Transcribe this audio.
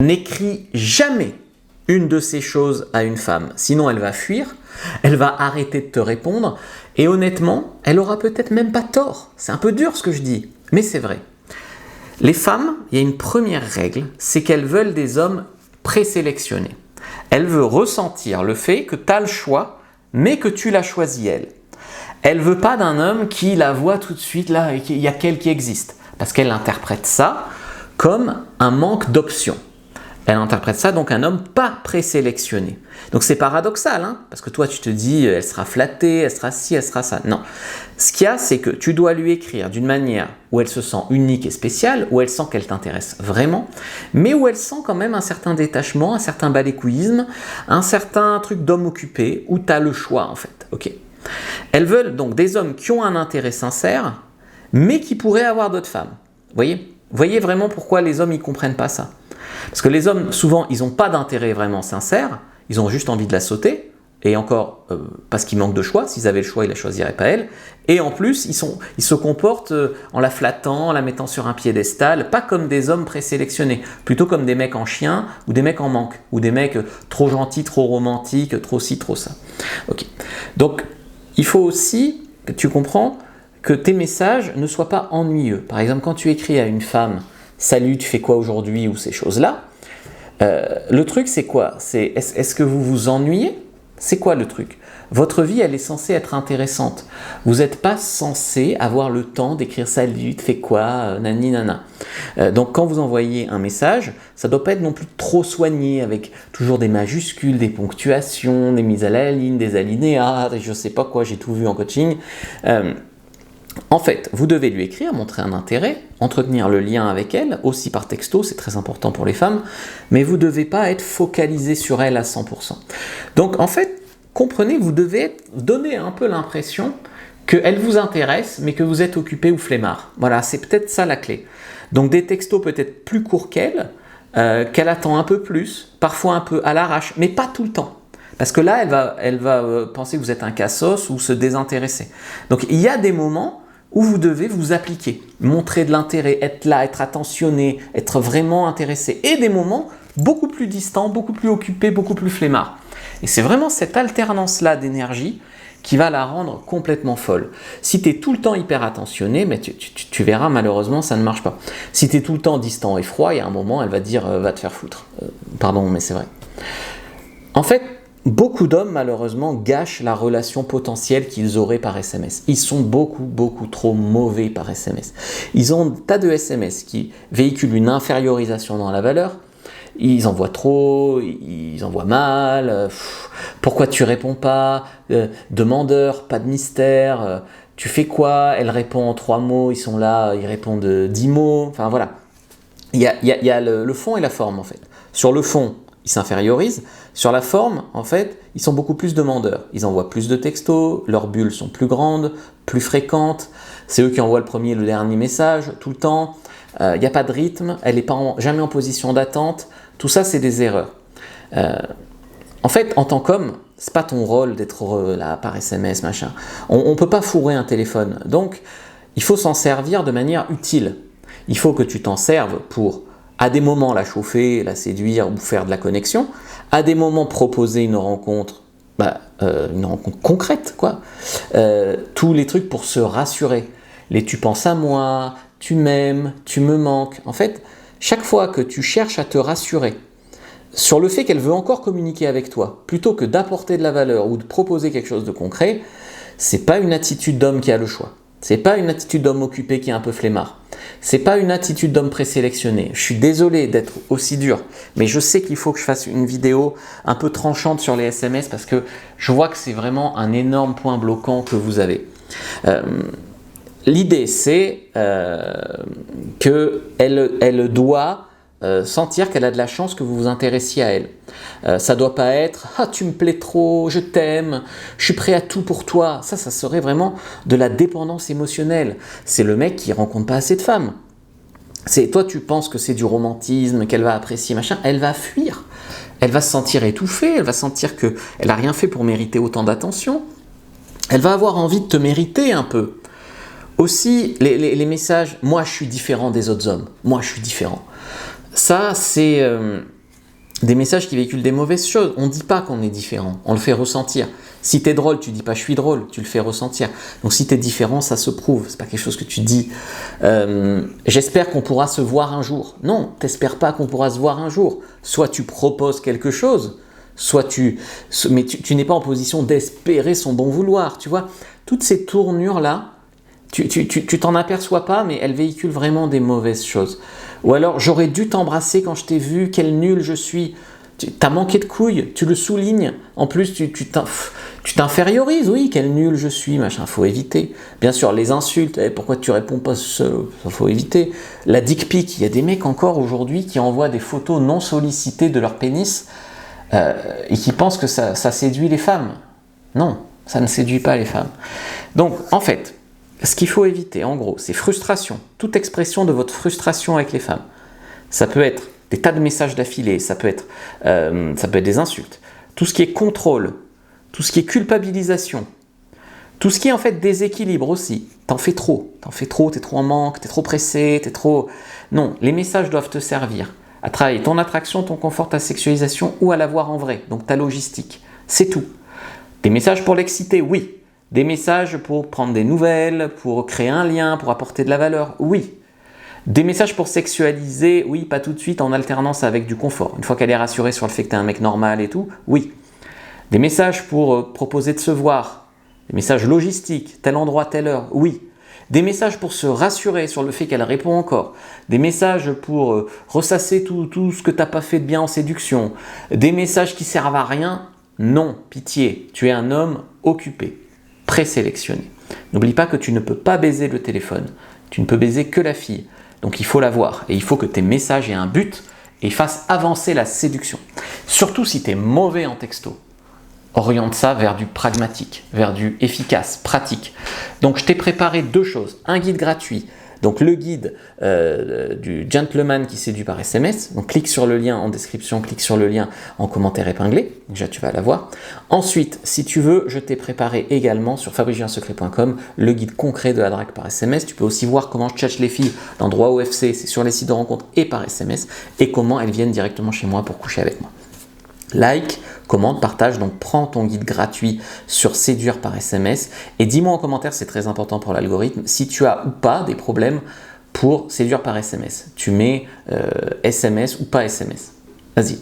N'écris jamais une de ces choses à une femme, sinon elle va fuir, elle va arrêter de te répondre, et honnêtement, elle aura peut-être même pas tort. C'est un peu dur ce que je dis, mais c'est vrai. Les femmes, il y a une première règle, c'est qu'elles veulent des hommes présélectionnés. Elle veut ressentir le fait que tu as le choix, mais que tu l'as choisi elle. Elle veut pas d'un homme qui la voit tout de suite là et qu'il y a qu'elle qui existe, parce qu'elle interprète ça comme un manque d'options. Elle interprète ça donc un homme pas présélectionné. Donc c'est paradoxal, hein, parce que toi tu te dis elle sera flattée, elle sera ci, elle sera ça. Non. Ce qu'il y a, c'est que tu dois lui écrire d'une manière où elle se sent unique et spéciale, où elle sent qu'elle t'intéresse vraiment, mais où elle sent quand même un certain détachement, un certain balécouisme, un certain truc d'homme occupé, où tu as le choix en fait. Ok. Elles veulent donc des hommes qui ont un intérêt sincère, mais qui pourraient avoir d'autres femmes. Voyez vraiment pourquoi les hommes ne comprennent pas ça. Parce que les hommes, souvent, ils n'ont pas d'intérêt vraiment sincère, ils ont juste envie de la sauter, et encore parce qu'ils manquent de choix, s'ils avaient le choix, ils ne la choisiraient pas elle, et en plus, ils se comportent en la flattant, en la mettant sur un piédestal, pas comme des hommes présélectionnés, plutôt comme des mecs en chien, ou des mecs en manque, ou des mecs trop gentils, trop romantiques, trop ci, trop ça. Ok. Donc, il faut aussi, que tu comprends, que tes messages ne soient pas ennuyeux. Par exemple, quand tu écris à une femme « Salut, tu fais quoi aujourd'hui ?» ou ces choses-là, le truc c'est quoi? Est-ce que vous vous ennuyez? C'est quoi le truc? Votre vie, elle est censée être intéressante. Vous n'êtes pas censé avoir le temps d'écrire « Salut, tu fais quoi ?» nani nana. Donc quand vous envoyez un message, ça ne doit pas être non plus trop soigné avec toujours des majuscules, des ponctuations, des mises à la ligne, des alinéas, je ne sais pas quoi, j'ai tout vu en coaching. En fait, vous devez lui écrire, montrer un intérêt, entretenir le lien avec elle, aussi par texto, c'est très important pour les femmes, mais vous ne devez pas être focalisé sur elle à 100%. Donc en fait, comprenez, vous devez donner un peu l'impression qu'elle vous intéresse, mais que vous êtes occupé ou flemmard. Voilà, c'est peut-être ça la clé. Donc des textos peut-être plus courts qu'elle attend un peu plus, parfois un peu à l'arrache, mais pas tout le temps. Parce que là, elle va penser que vous êtes un cassos ou se désintéresser. Donc il y a des moments où vous devez vous appliquer, montrer de l'intérêt, être là, être attentionné, être vraiment intéressé. Et des moments beaucoup plus distants, beaucoup plus occupés, beaucoup plus flemmards. Et c'est vraiment cette alternance-là d'énergie qui va la rendre complètement folle. Si tu es tout le temps hyper attentionné, mais tu verras malheureusement ça ne marche pas. Si tu es tout le temps distant et froid, il y a un moment elle va te dire va te faire foutre. Pardon, mais c'est vrai. En fait, beaucoup d'hommes, malheureusement, gâchent la relation potentielle qu'ils auraient par SMS. Ils sont beaucoup trop mauvais par SMS. Ils ont un tas de SMS qui véhiculent une infériorisation dans la valeur. Ils envoient trop, ils envoient mal. Pourquoi tu réponds pas? Demandeur, pas de mystère. Tu fais quoi? Elle répond en 3 mots, ils sont là, ils répondent 10 mots. Enfin voilà. Il y a le fond et la forme en fait. Sur le fond, ils s'infériorisent. Sur la forme, en fait, ils sont beaucoup plus demandeurs. Ils envoient plus de textos, leurs bulles sont plus grandes, plus fréquentes. C'est eux qui envoient le premier et le dernier message tout le temps. Il n'y a pas de rythme, elle n'est jamais en position d'attente. Tout ça, c'est des erreurs. En fait, en tant qu'homme, c'est pas ton rôle d'être là par SMS, machin. On ne peut pas fourrer un téléphone. Donc, il faut s'en servir de manière utile. Il faut que tu t'en serves pour, à des moments, la chauffer, la séduire ou faire de la connexion. À des moments, proposer une rencontre concrète, quoi. Tous les trucs pour se rassurer. Les tu penses à moi, tu m'aimes, tu me manques. En fait, chaque fois que tu cherches à te rassurer sur le fait qu'elle veut encore communiquer avec toi, plutôt que d'apporter de la valeur ou de proposer quelque chose de concret, c'est pas une attitude d'homme qui a le choix. C'est pas une attitude d'homme occupé qui est un peu flemmard. C'est pas une attitude d'homme présélectionné. Je suis désolé d'être aussi dur, mais je sais qu'il faut que je fasse une vidéo un peu tranchante sur les SMS parce que je vois que c'est vraiment un énorme point bloquant que vous avez. L'idée, c'est qu'elle doit sentir qu'elle a de la chance que vous vous intéressiez à elle. Ça doit pas être « Ah, tu me plais trop, je t'aime, je suis prêt à tout pour toi ». Ça serait vraiment de la dépendance émotionnelle. C'est le mec qui rencontre pas assez de femmes. Toi, tu penses que c'est du romantisme, qu'elle va apprécier, machin, elle va fuir. Elle va se sentir étouffée, elle va sentir qu'elle n'a rien fait pour mériter autant d'attention. Elle va avoir envie de te mériter un peu. Aussi, les messages « Moi, je suis différent des autres hommes. Moi, je suis différent ». Ça, c'est des messages qui véhiculent des mauvaises choses. On ne dit pas qu'on est différent, on le fait ressentir. Si tu es drôle, tu dis pas je suis drôle, tu le fais ressentir. Donc si tu es différent, ça se prouve, c'est pas quelque chose que tu dis. J'espère qu'on pourra se voir un jour. Non, t'espères pas qu'on pourra se voir un jour. Soit tu proposes quelque chose, mais tu n'es pas en position d'espérer son bon vouloir, tu vois. Toutes ces tournures-là, tu t'en aperçois pas, mais elles véhiculent vraiment des mauvaises choses. Ou alors, j'aurais dû t'embrasser quand je t'ai vu, quel nul je suis. T'as manqué de couilles, tu le soulignes. En plus, tu t'infériorises, oui, quel nul je suis, machin, faut éviter. Bien sûr, les insultes, pourquoi tu réponds pas, ça faut éviter. La dick pic, il y a des mecs encore aujourd'hui qui envoient des photos non sollicitées de leur pénis et qui pensent que ça séduit les femmes. Non, ça ne séduit pas les femmes. Donc, en fait, ce qu'il faut éviter, en gros, c'est frustration. Toute expression de votre frustration avec les femmes. Ça peut être des tas de messages d'affilée, ça peut être des insultes. Tout ce qui est contrôle, tout ce qui est culpabilisation, tout ce qui est en fait déséquilibre aussi. T'en fais trop, t'es trop en manque, t'es trop pressé, t'es trop... Non, les messages doivent te servir à travailler ton attraction, ton confort, ta sexualisation ou à l'avoir en vrai, donc ta logistique. C'est tout. Des messages pour l'exciter, oui. Des messages pour prendre des nouvelles, pour créer un lien, pour apporter de la valeur, oui. Des messages pour sexualiser, oui, pas tout de suite, en alternance avec du confort. Une fois qu'elle est rassurée sur le fait que tu es un mec normal et tout, oui. Des messages pour proposer de se voir, des messages logistiques, tel endroit, telle heure, oui. Des messages pour se rassurer sur le fait qu'elle répond encore. Des messages pour ressasser tout ce que tu n'as pas fait de bien en séduction. Des messages qui servent à rien, non, pitié, tu es un homme occupé, présélectionné. N'oublie pas que tu ne peux pas baiser le téléphone, tu ne peux baiser que la fille. Donc il faut la voir et il faut que tes messages aient un but et fassent avancer la séduction. Surtout si tu es mauvais en texto. Oriente ça vers du pragmatique, vers du efficace, pratique. Donc je t'ai préparé 2 choses. Un guide gratuit, donc le guide du gentleman qui séduit par SMS. Donc clique sur le lien en description, clique sur le lien en commentaire épinglé. Déjà tu vas l'avoir. Ensuite, si tu veux, je t'ai préparé également sur fabrice-un-secret.com le guide concret de la drague par SMS. Tu peux aussi voir comment je tchatche les filles dans Droit OFC, c'est sur les sites de rencontres et par SMS, et comment elles viennent directement chez moi pour coucher avec moi. Like, commente, partage, donc prends ton guide gratuit sur séduire par SMS et dis-moi en commentaire, c'est très important pour l'algorithme, si tu as ou pas des problèmes pour séduire par SMS. Tu mets SMS ou pas SMS. Vas-y.